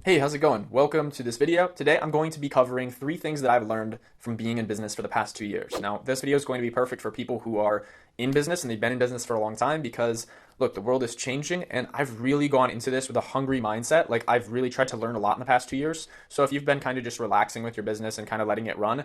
Hey, how's it going? Welcome to this video. Today I'm going to be covering 3 things that I've learned from being in business for the past 2 years. Now, this video is going to be perfect for people who are in business and they've been in business for a long time because, look, the world is changing and I've really gone into this with a hungry mindset. Like, I've really tried to learn a lot in the past 2 years. So if you've been kind of just relaxing with your business and kind of letting it run,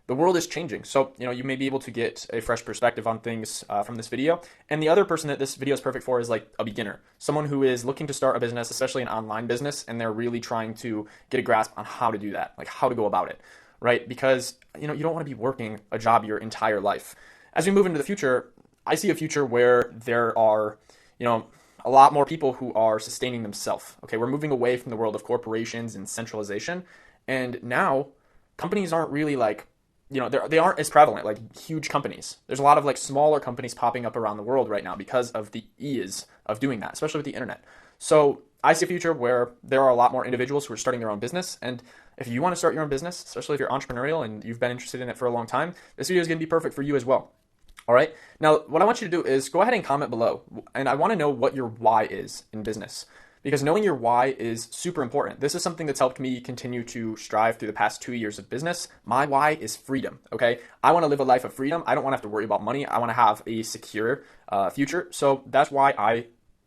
the world is changing. So, you may be able to get a fresh perspective on things from this video. And the other person that this video is perfect for is like a beginner, someone who is looking to start a business, especially an online business, and they're really trying to get a grasp on how to do that, like how to go about it, right? Because, you don't want to be working a job your entire life. As we move into the future, I see a future where there are, a lot more people who are sustaining themselves. Okay, we're moving away from the world of corporations and centralization. And now companies aren't really like, they aren't as prevalent, like huge companies. There's a lot of like smaller companies popping up around the world right now because of the ease of doing that, especially with the internet. So I see a future where there are a lot more individuals who are starting their own business. And if you want to start your own business, especially if you're entrepreneurial and you've been interested in it for a long time, this video is going to be perfect for you as well. All right. Now, what I want you to do is go ahead and comment below. And I want to know what your why is in business, because knowing your why is super important. This is something that's helped me continue to strive through the past 2 years of business. My why is freedom, okay? I want to live a life of freedom. I don't want to have to worry about money. I want to have a secure future. So that's why I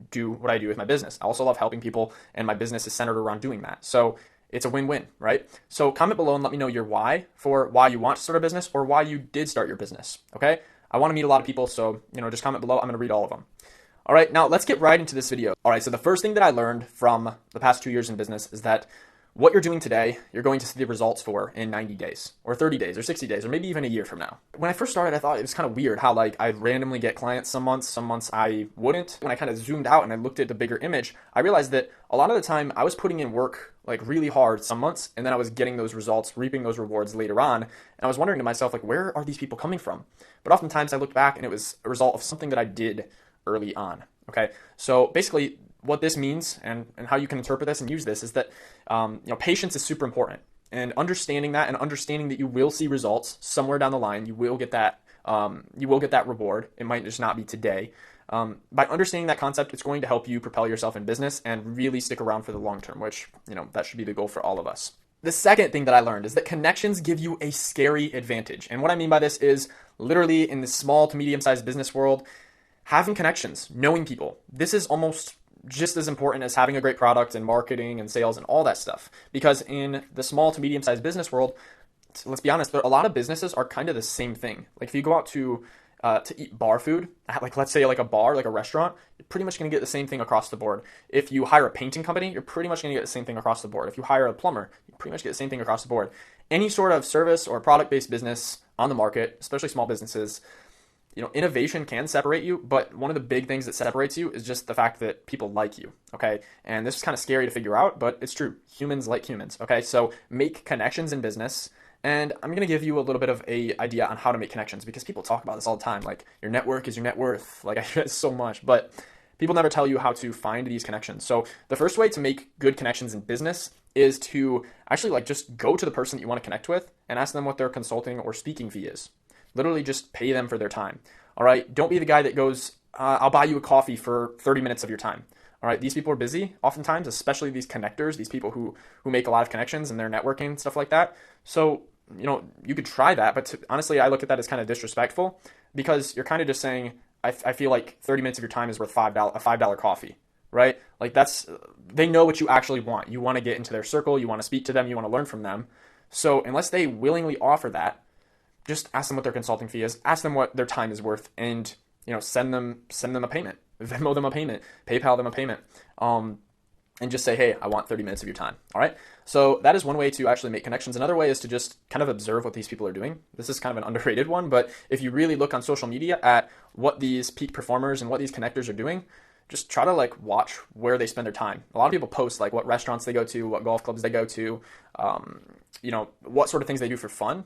do what I do with my business. I also love helping people, and my business is centered around doing that. So it's a win-win, right? So comment below and let me know your why for why you want to start a business or why you did start your business, okay? I want to meet a lot of people, so just comment below. I'm going to read all of them. All right, now let's get right into this video. All right, so the first thing that I learned from the past 2 years in business is that what you're doing today, you're going to see the results for in 90 days or 30 days or 60 days or maybe even a year from now. When I first started, I thought it was kind of weird how like I'd randomly get clients some months I wouldn't. When I kind of zoomed out and I looked at the bigger image, I realized that a lot of the time I was putting in work like really hard some months, and then I was getting those results, reaping those rewards later on. And I was wondering to myself, like, where are these people coming from? But oftentimes I looked back and it was a result of something that I did early on. Okay, so basically what this means and how you can interpret this and use this is that patience is super important, and understanding that and understanding that you will see results somewhere down the line. You will get that reward. It might just not be today. By understanding that concept, it's going to help you propel yourself in business and really stick around for the long term, which that should be the goal for all of us. The second thing that I learned is that connections give you a scary advantage. And what I mean by this is literally in the small to medium-sized business world, having connections, knowing people, this is almost just as important as having a great product and marketing and sales and all that stuff. Because in the small to medium-sized business world, let's be honest, a lot of businesses are kind of the same thing. Like if you go out to eat bar food, like let's say like a bar, like a restaurant, you're pretty much going to get the same thing across the board. If you hire a painting company, you're pretty much going to get the same thing across the board. If you hire a plumber, you pretty much get the same thing across the board. Any sort of service or product-based business on the market, especially small businesses, innovation can separate you, but one of the big things that separates you is just the fact that people like you, okay? And this is kind of scary to figure out, but it's true. Humans like humans, okay? So make connections in business, and I'm going to give you a little bit of a idea on how to make connections, because people talk about this all the time, like your network is your net worth. Like I hear it so much, but people never tell you how to find these connections. So the first way to make good connections in business is to actually like just go to the person that you want to connect with and ask them what their consulting or speaking fee is. Literally just pay them for their time. All right. Don't be the guy that goes, I'll buy you a coffee for 30 minutes of your time. All right. These people are busy oftentimes, especially these connectors, these people who make a lot of connections and they're networking and stuff like that. So, you could try that. But honestly, I look at that as kind of disrespectful, because you're kind of just saying, I feel like 30 minutes of your time is worth a $5 coffee, right? Like they know what you actually want. You want to get into their circle. You want to speak to them. You want to learn from them. So unless they willingly offer that, just ask them what their consulting fee is, ask them what their time is worth, and send them a payment, Venmo them a payment, PayPal them a payment, and just say, hey, I want 30 minutes of your time. All right. So that is one way to actually make connections. Another way is to just kind of observe what these people are doing. This is kind of an underrated one, but if you really look on social media at what these peak performers and what these connectors are doing, just try to like watch where they spend their time. A lot of people post like what restaurants they go to, what golf clubs they go to, what sort of things they do for fun.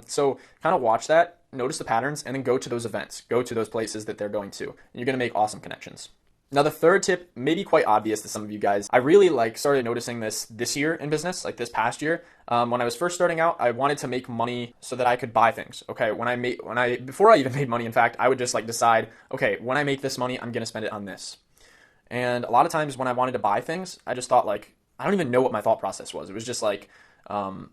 So kind of watch that, notice the patterns, and then go to those events, go to those places that they're going to, and you're going to make awesome connections. Now, the third tip may be quite obvious to some of you guys. I really started noticing this year in business, like this past year. When I was first starting out, I wanted to make money so that I could buy things. Okay. Before I even made money, in fact, I would just decide, okay, when I make this money, I'm going to spend it on this. And a lot of times when I wanted to buy things, I just thought I don't even know what my thought process was. It was just like, um,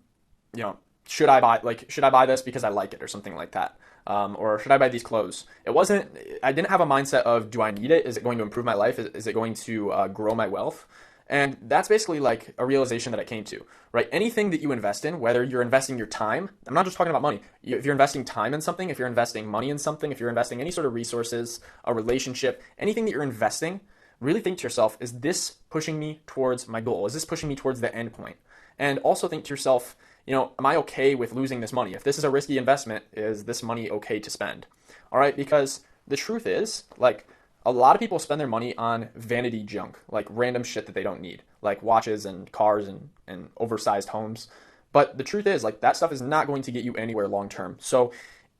you know, should I buy this because I like it or something like that? Or should I buy these clothes? I didn't have a mindset of, do I need it? Is it going to improve my life? Is it going to grow my wealth? And that's basically like a realization that I came to, right? Anything that you invest in, whether you're investing your time, I'm not just talking about money. If you're investing time in something, if you're investing money in something, if you're investing any sort of resources, a relationship, anything that you're investing, really think to yourself, is this pushing me towards my goal? Is this pushing me towards the end point? And also think to yourself, am I okay with losing this money? If this is a risky investment, is this money okay to spend? All right, because the truth is, like, a lot of people spend their money on vanity junk, like random shit that they don't need, like watches and cars and oversized homes. But the truth is, like, that stuff is not going to get you anywhere long term. So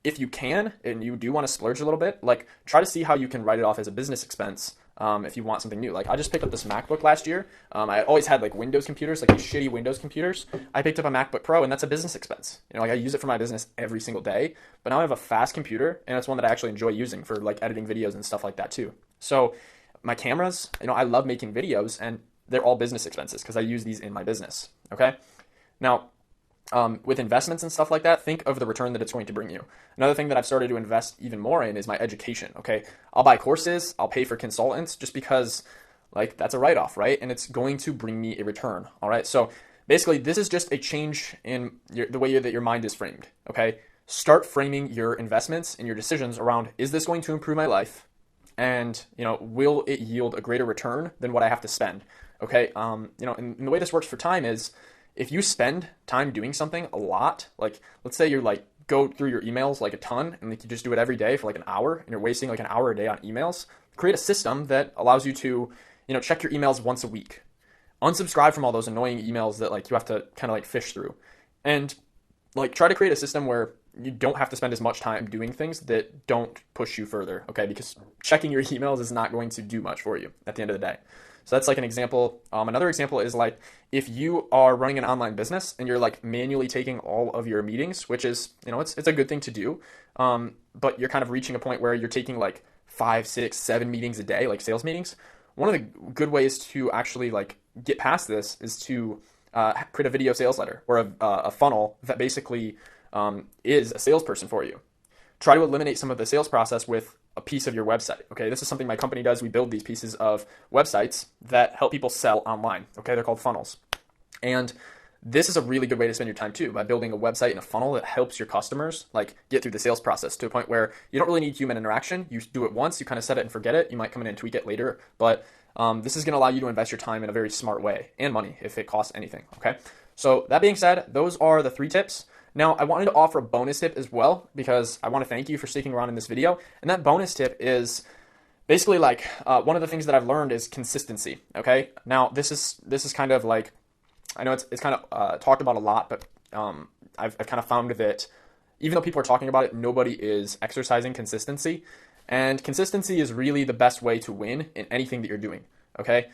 if you can, and you do want to splurge a little bit, like, try to see how you can write it off as a business expense. If you want something new. Like, I just picked up this MacBook last year. I always had like Windows computers, like these shitty Windows computers. I picked up a MacBook Pro, and that's a business expense. Like, I use it for my business every single day, but now I have a fast computer, and it's one that I actually enjoy using for like editing videos and stuff like that too. So my cameras, I love making videos, and they're all business expenses because I use these in my business. Okay. Now, with investments and stuff like that, think of the return that it's going to bring you. Another thing that I've started to invest even more in is my education. Okay. I'll buy courses, I'll pay for consultants just because, like, that's a write-off, right? And it's going to bring me a return. All right. So basically, this is just a change in the way that your mind is framed. Okay. Start framing your investments and your decisions around, is this going to improve my life? And, will it yield a greater return than what I have to spend? Okay. And the way this works for time is, if you spend time doing something a lot, like, let's say you're like, go through your emails like a ton, and like you just do it every day for like an hour, and you're wasting like an hour a day on emails, create a system that allows you to, check your emails once a week. Unsubscribe from all those annoying emails that like you have to kind of like fish through. And like, try to create a system where you don't have to spend as much time doing things that don't push you further, okay? Because checking your emails is not going to do much for you at the end of the day. So that's like an example. Another example is like, if you are running an online business and you're like manually taking all of your meetings, which is, it's a good thing to do. But you're kind of reaching a point where you're taking like 5, 6, 7 meetings a day, like sales meetings. One of the good ways to actually like get past this is to create a video sales letter or a funnel that basically is a salesperson for you. Try to eliminate some of the sales process with a piece of your website. Okay, this is something my company does. We build these pieces of websites that help people sell online. Okay, they're called funnels. And this is a really good way to spend your time too, by building a website and a funnel that helps your customers like get through the sales process to a point where you don't really need human interaction. You do it once, you kind of set it and forget it. You might come in and tweak it later, but this is going to allow you to invest your time in a very smart way, and money if it costs anything. Okay, so that being said, those are the 3 tips. Now, I wanted to offer a bonus tip as well, because I want to thank you for sticking around in this video. And that bonus tip is basically like one of the things that I've learned is consistency. Okay. Now, this is kind of like, I know it's kind of talked about a lot, but I've kind of found that even though people are talking about it, nobody is exercising consistency. And consistency is really the best way to win in anything that you're doing. Okay.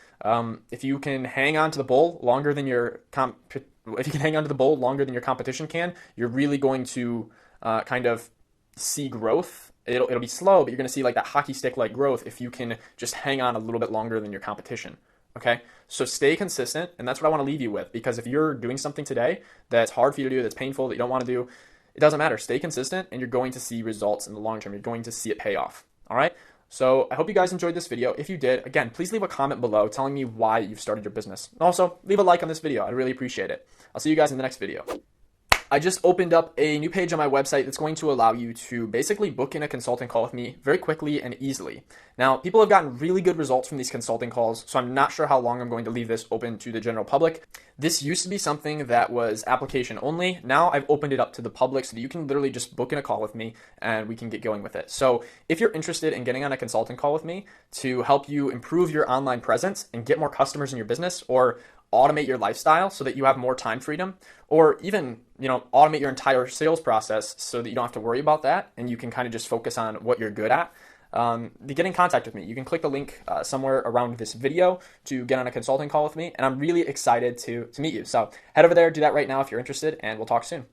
If you can hang on to the bull longer than your competition can, you're really going to kind of see growth. It'll be slow, but you're going to see like that hockey stick like growth if you can just hang on a little bit longer than your competition. Okay, so stay consistent, and that's what I want to leave you with. Because if you're doing something today that's hard for you to do, that's painful, that you don't want to do, it doesn't matter. Stay consistent, and you're going to see results in the long term. You're going to see it pay off. All right. So I hope you guys enjoyed this video. If you did, again, please leave a comment below telling me why you've started your business. And also, leave a like on this video. I'd really appreciate it. I'll see you guys in the next video. I just opened up a new page on my website that's going to allow you to basically book in a consulting call with me very quickly and easily. Now, people have gotten really good results from these consulting calls, so I'm not sure how long I'm going to leave this open to the general public. This used to be something that was application only. Now I've opened it up to the public so that you can literally just book in a call with me and we can get going with it. So if you're interested in getting on a consulting call with me to help you improve your online presence and get more customers in your business, or automate your lifestyle so that you have more time freedom, or even, automate your entire sales process so that you don't have to worry about that and you can kind of just focus on what you're good at, get in contact with me. You can click the link somewhere around this video to get on a consulting call with me, and I'm really excited to meet you. So head over there, do that right now if you're interested, and we'll talk soon.